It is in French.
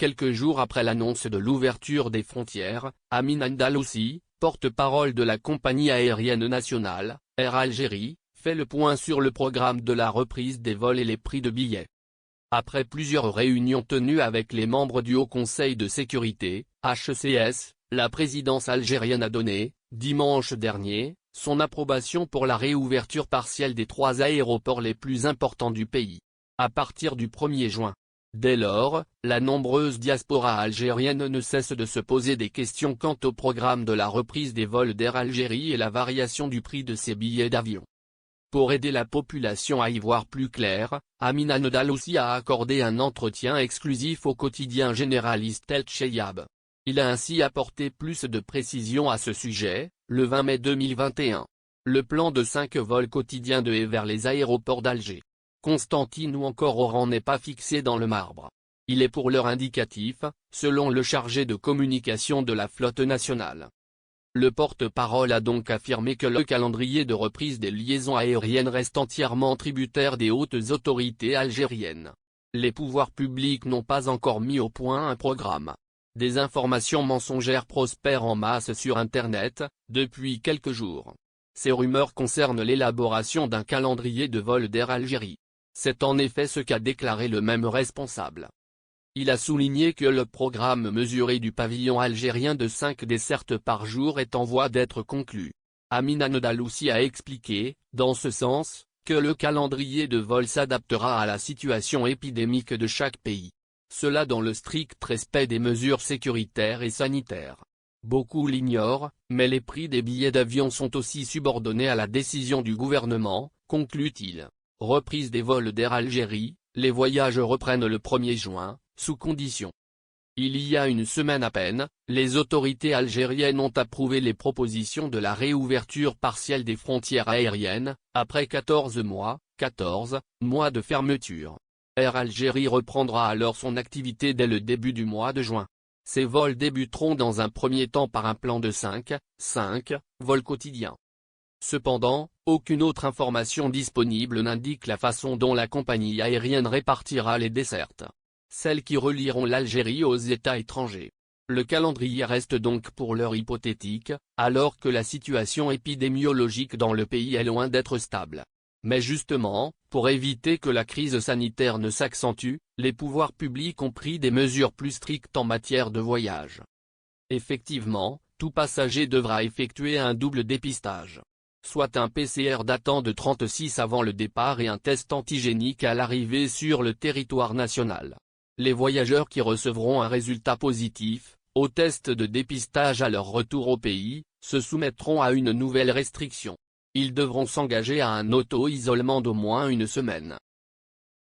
Quelques jours après l'annonce de l'ouverture des frontières, Amine Andalousi, porte-parole de la compagnie aérienne nationale, Air Algérie, fait le point sur le programme de la reprise des vols et les prix de billets. Après plusieurs réunions tenues avec les membres du Haut Conseil de sécurité, HCS, la présidence algérienne a donné, dimanche dernier, son approbation pour la réouverture partielle des 3 aéroports les plus importants du pays, à partir du 1er juin. Dès lors, la nombreuse diaspora algérienne ne cesse de se poser des questions quant au programme de la reprise des vols d'Air Algérie et la variation du prix de ses billets d'avion. Pour aider la population à y voir plus clair, Amine Andalousi a accordé un entretien exclusif au quotidien généraliste El Cheyab. Il a ainsi apporté plus de précisions à ce sujet, le 20 mai 2021. Le plan de 5 vols quotidiens de et vers les aéroports d'Alger, Constantine ou encore Oran n'est pas fixé dans le marbre. Il est pour l'heure indicatif, selon le chargé de communication de la flotte nationale. Le porte-parole a donc affirmé que le calendrier de reprise des liaisons aériennes reste entièrement tributaire des hautes autorités algériennes. Les pouvoirs publics n'ont pas encore mis au point un programme. Des informations mensongères prospèrent en masse sur Internet, depuis quelques jours. Ces rumeurs concernent l'élaboration d'un calendrier de vol d'Air Algérie. C'est en effet ce qu'a déclaré le même responsable. Il a souligné que le programme mesuré du pavillon algérien de 5 dessertes par jour est en voie d'être conclu. Amine Andalousi a expliqué, dans ce sens, que le calendrier de vol s'adaptera à la situation épidémique de chaque pays. Cela dans le strict respect des mesures sécuritaires et sanitaires. Beaucoup l'ignorent, mais les prix des billets d'avion sont aussi subordonnés à la décision du gouvernement, conclut-il. Reprise des vols d'Air Algérie, les voyages reprennent le 1er juin. Sous condition. Il y a une semaine à peine, les autorités algériennes ont approuvé les propositions de la réouverture partielle des frontières aériennes, après 14 mois de fermeture. Air Algérie reprendra alors son activité dès le début du mois de juin. Ces vols débuteront dans un premier temps par un plan de 5 vols quotidiens. Cependant, aucune autre information disponible n'indique la façon dont la compagnie aérienne répartira les dessertes. Celles qui relieront l'Algérie aux États étrangers. Le calendrier reste donc pour l'heure hypothétique, alors que la situation épidémiologique dans le pays est loin d'être stable. Mais justement, pour éviter que la crise sanitaire ne s'accentue, les pouvoirs publics ont pris des mesures plus strictes en matière de voyage. Effectivement, tout passager devra effectuer un double dépistage. Soit un PCR datant de 36 avant le départ et un test antigénique à l'arrivée sur le territoire national. Les voyageurs qui recevront un résultat positif, au test de dépistage à leur retour au pays, se soumettront à une nouvelle restriction. Ils devront s'engager à un auto-isolement d'au moins une semaine.